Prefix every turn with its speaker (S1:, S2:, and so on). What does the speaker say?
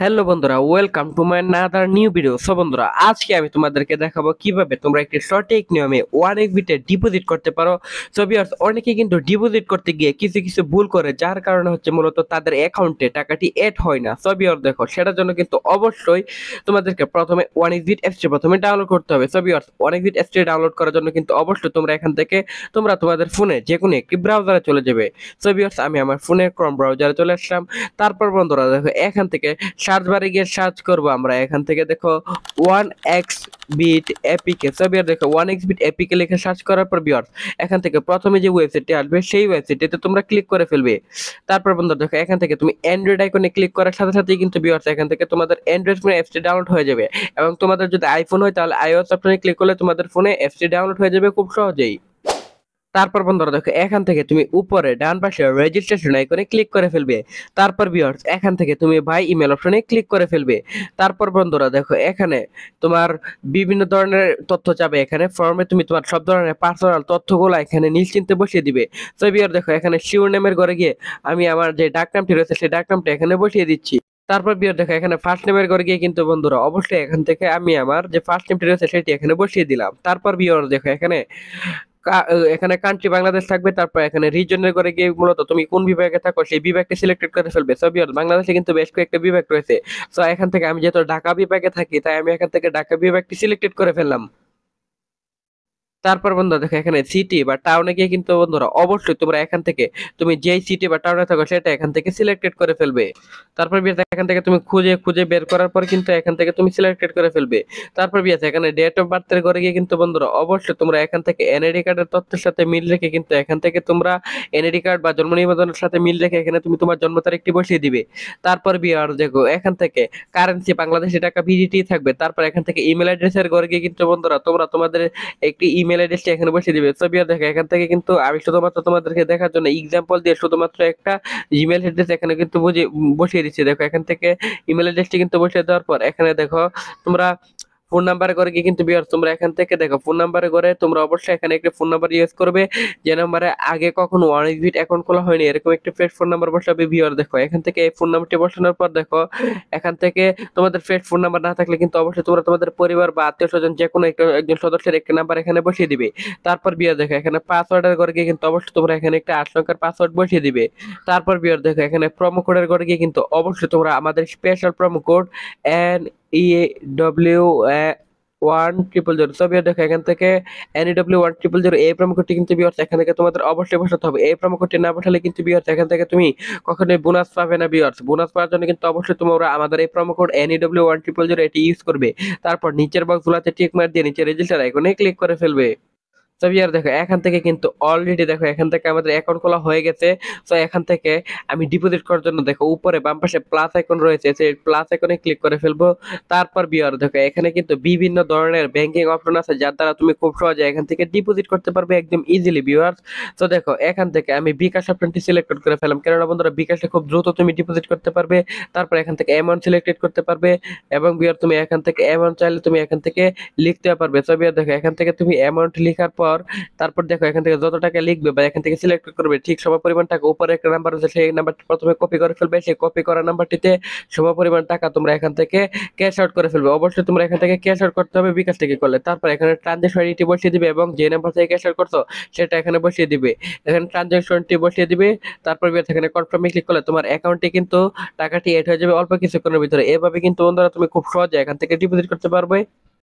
S1: Hello বন্ধুরা, welcome to my another new video. So বন্ধুরা, আজকে আমি তোমাদেরকে দেখাবো কিভাবে তোমরা একটি সঠিক নিয়মে 1 XBT ডিপোজিট করতে পারো। সো ভিউয়ার্স, অনেকে কিন্তু ডিপোজিট করতে গিয়ে কিছু কিছু ভুল করে, যার কারণে হচ্ছে মূলত তাদের অ্যাকাউন্টে টাকাটি এড হয় না। সো ভিউয়ার্স, দেখো, সেটার জন্য কিন্তু অবশ্যই তোমাদেরকে প্রথমে 1xBT অ্যাপসটি প্রথমে ডাউনলোড করতে হবে। সো ভিউয়ার্স, 1xBT অ্যাপসটি ডাউনলোড করার জন্য কিন্তু অবশ্যই তোমরা এখান থেকে তোমাদের ফোনে যে কোনো একটি ব্রাউজারে চলে যাবে। সো ভিউয়ার্স, আমি আমার ফোনে ক্রোম ব্রাউজারে চলে আসলাম। তারপর বন্ধুরা দেখো, এখান থেকে সার্চ বারে গিয়ে সার্চ করব আমরা। এখান থেকে দেখো 1xBit এপিকে, সো ভিউয়ার দেখো 1xBit এপিকে লিখে সার্চ করার পর ভিউয়ার এখান থেকে প্রথমে যে ওয়েবসাইটটি আসবে সেই ওয়েবসাইটটিতে তোমরা ক্লিক করে ফেলবে। তারপর বন্ধুরা দেখো, এখান থেকে তুমি অ্যান্ড্রয়েড আইকনে ক্লিক করার সাথে সাথেই কিন্তু ভিউয়ার্স এখান থেকে তোমাদের অ্যান্ড্রয়েড ফোনে অ্যাপসটি ডাউনলোড হয়ে যাবে। এবং তোমাদের যদি আইফোন হয় তাহলে আইওএস অপশনে ক্লিক করলে তোমাদের ফোনে অ্যাপসটি ডাউনলোড হয়ে যাবে খুব সহজেই। তারপর বন্ধুরা দেখো, এখান থেকে তুমি উপরে ডান পাশে রেজিস্ট্রেশন আইকনে ক্লিক করে ফেলবে। তারপর ভিউয়ার্স এখান থেকে তুমি বাই ইমেল অপশনে ক্লিক করে ফেলবে। তারপর বন্ধুরা দেখো, এখানে তোমার বিভিন্ন ধরনের তথ্য চাবে। এখানে ফর্মে তুমি তোমার সব ধরনের পার্সোনাল তথ্যগুলো এখানে নিশ্চিন্তে বসিয়ে দিবে। তো ভিউয়ার দেখো, এখানে শিওর নেমের ঘরে গিয়ে আমি আমার যে ডাক নামটি রয়েছে সেই ডাক নামটি এখানে বসিয়ে দিচ্ছি। তারপর ভিউয়ার দেখো, এখানে ফার্স্ট নেমের ঘরে গিয়ে কিন্তু বন্ধুরা অবশ্যই এখান থেকে আমি আমার যে ফার্স্ট নেমটি রয়েছে সেটি এখানে বসিয়ে দিলাম। তারপর ভিউয়ার দেখো, এখানে কান্ট্রি বাংলাদেশ থাকবে। তারপর এখানে রিজনের করে গিয়ে মূলত তুমি কোন বিভাগে থাকো সেই বিভাগটি সিলেক্টেড করে ফেলবে। সো ভিউয়ার্স, বাংলাদেশে কিন্তু বেশ কয়েকটা বিভাগ রয়েছে। সো এখান থেকে আমি যেহেতু ঢাকা বিভাগে থাকি, তাই আমি এখান থেকে ঢাকা বিভাগটি সিলেক্টেড করে ফেললাম। তারপর বন্ধুরা দেখো, এখানে সিটি বা টাউনে গিয়ে কিন্তু বন্ধুরা অবশ্যই তোমরা এখান থেকে তুমি যেই সিটি বা টাউনে থাকো সেটা এখান থেকে সিলেক্টেড করে ফেলবে। তারপর এখান থেকে তুমি খুঁজে খুঁজে বের করার পর কিন্তু এখান থেকে তুমি সিলেক্টেড করে ফেলবে। তারপর এখানে ডেট অফ বার্থের ঘরে গিয়ে কিন্তু বন্ধুরা অবশ্যই তোমরা এখান থেকে এনআইডি কার্ডের তথ্যের সাথে মিল রেখে কিন্তু এখান থেকে তোমরা এনআইডি কার্ড বা জন্ম নিবন্ধনের সাথে মিল রেখে এখানে তুমি তোমার জন্ম তারিখটি বসিয়ে দিবে। তারপর বিয়ার দেখো, এখান থেকে কারেন্সি বাংলাদেশি টাকা বিডিটি থাকবে। তারপর এখান থেকে ইমেল অ্যাড্রেসের ঘরে গিয়ে কিন্তু বন্ধুরা তোমরা তোমাদের একটি ইমেল অ্যাড্রেসটি এখানে বসিয়ে দিবে। ছবি দেখো, এখান থেকে কিন্তু আমি শুধুমাত্র তোমাদেরকে দেখার জন্য এক্সাম্পল দিয়ে শুধুমাত্র একটা ইমেল অ্যাড্রেস এখানে কিন্তু বসিয়ে দিচ্ছি। দেখো, এখান থেকে ইমেল অ্যাড্রেসটি কিন্তু বসিয়ে দেওয়ার পর এখানে দেখো তোমরা ফোন নাম্বার করে গিয়ে কিন্তু বিয়ার তোমরা এখান থেকে দেখো ফোন নাম্বারে করে তোমরা অবশ্যই এখানে একটি ফোন নাম্বার ইউজ করবে যে নাম্বারে আগে কখনো 1xBit অ্যাকাউন্ট খোলা হয়নি, এরকম একটি ফ্রেশ ফোন নাম্বার বসাবে। বিয়ার দেখো, এখান থেকে এই ফোন নাম্বারটি বসানোর পর দেখো, এখান থেকে তোমাদের ফ্রেশ ফোন নাম্বার না থাকলে কিন্তু অবশ্যই তোমরা তোমাদের পরিবার বা আত্মীয় স্বজন যে কোনো একজন সদস্যের একটি নাম্বার এখানে বসিয়ে দিবে। তারপর বিয়ার দেখো, এখানে পাসওয়ার্ডের ঘরে গিয়ে কিন্তু অবশ্যই তোমরা এখানে একটা 8 সংখ্যার পাসওয়ার্ড বসিয়ে দিবে। তারপর বিয়ার দেখো, এখানে প্রোমো কোডের ঘরে গিয়ে কিন্তু অবশ্যই তোমরা আমাদের special promo code NEW 1000। So viewer দেখো, এখান থেকে NEW 1000 এই প্রোমো কোডটি কিন্তু ভিউয়ার্স এখান থেকে তোমাদের অবশ্যই বসাতে হবে। এই প্রোমো কোডটি না বসালে কিন্তু ভিউয়ার্স এখান থেকে তুমি কখনোই বোনাস পাবে না। ভিউয়ার্স, বোনাস পাওয়ার জন্য কিন্তু অবশ্যই তোমরা আমাদের এই প্রোমো কোড NEW 1000 এটি ইউজ করবে। তারপর নিচের বক্সগুলোতে টিক মার দিয়ে নিচে রেজিস্টার আইকনে ক্লিক করে ফেলবে। তো ভিউয়ার দেখো, এখান থেকে কিন্তু অলরেডি দেখো এখান থেকে আমাদের অ্যাকাউন্ট খোলা হয়ে গেছে। তো এখান থেকে আমি ডিপোজিট করার জন্য দেখো উপরে বাম পাশে প্লাস আইকন রয়েছে, সেই প্লাস আইকনে ক্লিক করে ফেলবো। তারপর ভিউয়ার দেখো, এখানে কিন্তু বিভিন্ন ধরনের ব্যাংকিং অপশন আছে যার দ্বারা তুমি খুব সহজে এখান থেকে ডিপোজিট করতে পারবে একদম ইজিলি ভিউয়ার্স। তো দেখো, এখান থেকে আমি বিকাশ অপশনটি সিলেক্ট করে ফেলাম, কেননা বন্ধুরা বিকাশে খুব দ্রুত তুমি ডিপোজিট করতে পারবে। তারপর এখান থেকে অ্যামাউন্ট সিলেক্টেড করতে পারবে এবং ভিউয়ার তুমি এখান থেকে অ্যামাউন্ট চাইলে তুমি এখান থেকে লিখতে পারবে। তো ভিউয়ার দেখো, এখান থেকে তুমি অ্যামাউন্ট লেখার পর তারপর দেখো এখান থেকে যত টাকা লিখবে বা এখান থেকে সিলেক্ট করবে ঠিক সম পরিমাণ টাকা উপরে একটা নাম্বার আছে, সেই নাম্বারটি প্রথমে কপি করে ফেলবে। সেই কপি করা নাম্বারটিতে সম পরিমাণ টাকা তোমরা এখান থেকে ক্যাশ আউট করে ফেলবে। অবশ্যই তোমরা এখান থেকে ক্যাশ আউট করতে হবে বিকাশ থেকে করলে। তারপর এখানে ট্রানজাকশন আইডি বসিয়ে দিবে এবং যে নাম্বার থেকে ক্যাশ আউট করছো সেটা এখানে বসিয়ে দিবে। এখানে ট্রানজাকশনটি বসিয়ে দিবে। তারপর এখানে কনফার্মে ক্লিক করলে তোমার অ্যাকাউন্টে কিন্তু টাকাটি এড হয়ে যাবে অল্প কিছুক্ষণের ভিতরে। এভাবে কিন্তু বন্ধুরা তুমি খুব সহজে এখান থেকে ডিপোজিট করতে পারবে।